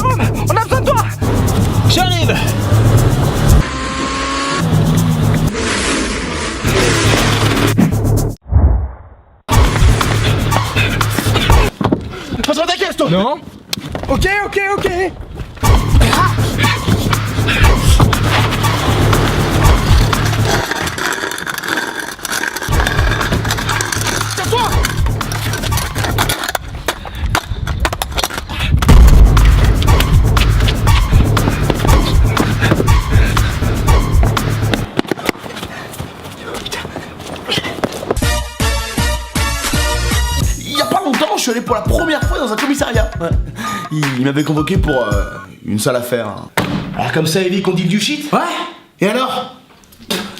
Jérôme, on a besoin de toi. J'arrive. Passe ta caisse, toi. Non. Ok. Tiens-toi. Il y a pas longtemps, je suis allé pour la première fois dans un commissariat. Ouais. Il m'avait convoqué pour une sale affaire. Alors comme ça, Evie, qu'on dit du shit. Ouais. Et alors?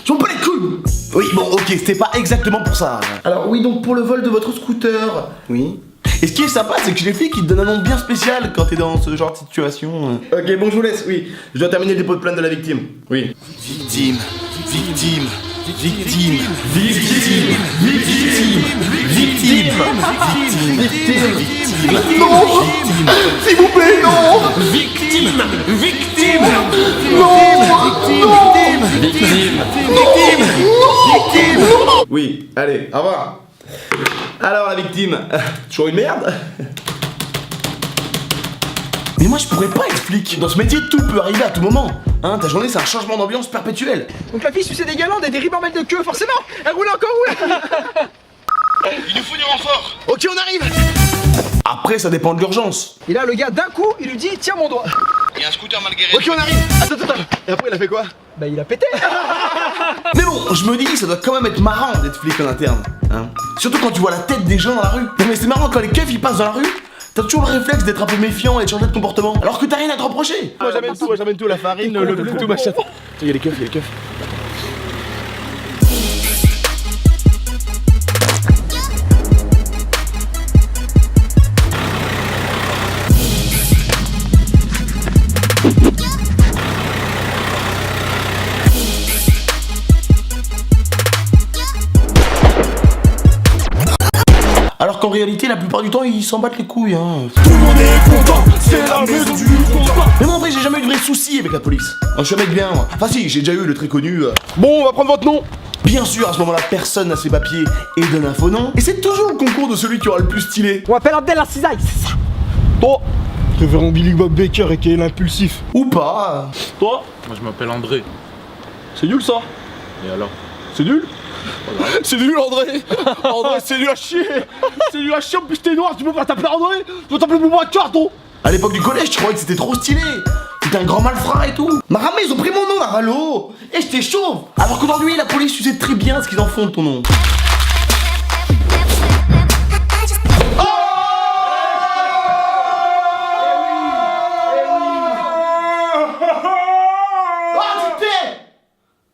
Je m'en bats les couilles. Oui, bon, ok, c'était pas exactement pour ça. Alors oui, donc pour le vol de votre scooter. Oui. Et ce qui est sympa, c'est que chez les flics, ils te donnent un nom bien spécial quand t'es dans ce genre de situation. Ok, bon, je vous laisse, oui. Je dois terminer le dépôt de plainte de la victime. Oui. Victime. Non. S'il vous plaît, non. Victime. Oui, allez, au revoir. Alors la victime, toujours une merde. Mais moi je pourrais pas être flic. Dans ce métier, tout peut arriver à tout moment. Hein, ta journée c'est un changement d'ambiance perpétuel. Donc la fille suçait des galandes et des ribambelles de queue, forcément. Elle roule encore Il nous faut du renfort. Ok, on arrive. Après, ça dépend de l'urgence. Et là, le gars, d'un coup, il lui dit tiens mon doigt. Il y a un scooter mal garé. Ok, on arrive. Attends. Et après, il a fait quoi? Bah, il a pété. Mais bon, je me dis, ça doit quand même être marrant d'être flic en interne. Hein. Surtout quand tu vois la tête des gens dans la rue. Non, mais c'est marrant quand les keufs ils passent dans la rue. T'as toujours le réflexe d'être un peu méfiant et de changer de comportement. Alors que t'as rien à te reprocher. Moi j'amène tout, la farine, le tout, machin. Il y a les keufs, Alors qu'en réalité, la plupart du temps, ils s'en battent les couilles, hein. Tout le monde est content, c'est la maison du content. Mais moi, en vrai, j'ai jamais eu de vrai souci avec la police. Je suis un mec bien, moi. Enfin, si, j'ai déjà eu le très connu. Bon, on va prendre votre nom. Bien sûr, à ce moment-là, personne n'a ses papiers et donne un faux nom. Et c'est toujours le concours de celui qui aura le plus stylé. On m'appelle Abdel la cisaille, c'est ça. Toi, révérend Billy Bob Baker et qui est l'impulsif. Ou pas. Toi, Moi je m'appelle André. c'est nul ça. Et alors? C'est nul. C'est nul André. André, c'est nul à chier. C'est nul à chier, en plus t'es noir, tu peux pas t'appeler André. Tu peux t'appeler Bouba Carton. À l'époque du collège, je croyais que c'était trop stylé. T'étais un grand malfrat et tout. Maramé, ils ont pris mon nom, Naralo. Et j'étais chauve. Alors qu'aujourd'hui, la police, tu sais très bien ce qu'ils en font de ton nom.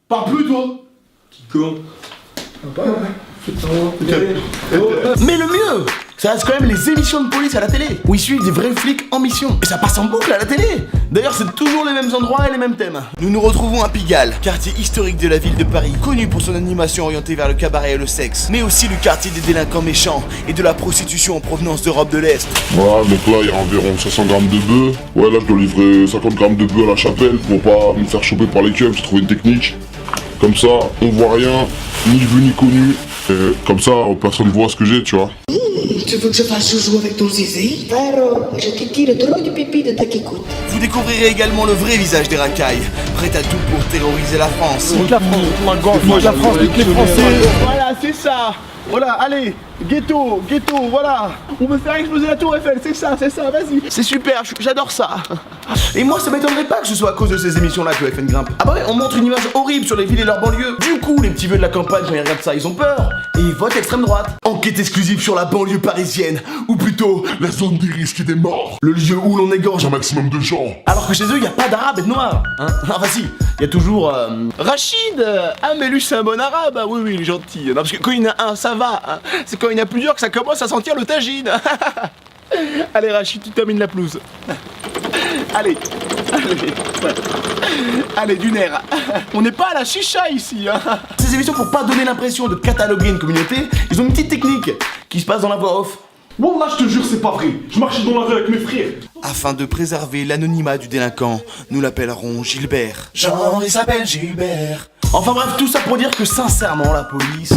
Parle plus, toi. Con. Mais le mieux, ça reste quand même les émissions de police à la télé, où ils suivent des vrais flics en mission. Et ça passe en boucle à la télé. D'ailleurs, c'est toujours les mêmes endroits et les mêmes thèmes. Nous nous retrouvons à Pigalle, quartier historique de la ville de Paris, connu pour son animation orientée vers le cabaret et le sexe, mais aussi le quartier des délinquants méchants et de la prostitution en provenance d'Europe de l'Est. Voilà, donc là il y a environ 500 grammes de bœuf. Ouais, là je dois livrer 50 grammes de bœuf à la chapelle pour pas me faire choper par les keufs. J'ai trouvé une technique. Comme ça, on voit rien, ni vu ni connu. Et comme ça, personne voit ce que j'ai, tu vois. Tu veux que je fasse joujou avec ton zizi? Alors, je te tire trop du pipi de ta kikoute. Vous découvrirez également le vrai visage des racailles, prêt à tout pour terroriser la France. Toute la France, toutes les Français. Voilà, c'est ça. Voilà, allez, ghetto, voilà. On veut faire exploser la tour Eiffel, c'est ça, vas-y. C'est super, j'adore ça. Et moi, ça m'étonnerait pas que ce soit à cause de ces émissions-là que FN grimpe. Ah bah ouais, on montre une image horrible sur les villes et leurs banlieues. Du coup, les petits vieux de la campagne, quand ils regardent ça, ils ont peur. Et ils votent extrême droite. Enquête exclusive sur la banlieue parisienne. Ou plutôt, La zone des risques et des morts. le lieu où l'on égorge. Un maximum de gens. Alors que chez eux, y a pas d'arabe et de noir. Hein. Enfin si, y a toujours... Rachid. Ah mais lui c'est un bon arabe. Ah, oui, il est gentil. Non, parce que quand il y en a un, ça va. Hein. C'est quand il y en a plusieurs que ça commence à sentir le tagine. Allez Rachid, tu termines la pelouse. Allez, du nerf. On n'est pas à la chicha ici. Hein. Ces émissions, pour pas donner l'impression de cataloguer une communauté, ils ont une petite technique qui se passe dans la voix off. Bon, là, je te jure, c'est pas vrai. Je marchais dans la rue avec mes frères. Afin de préserver l'anonymat du délinquant, nous l'appellerons Gilbert. Genre, il s'appelle Gilbert. Enfin bref, tout ça pour dire que sincèrement, la police...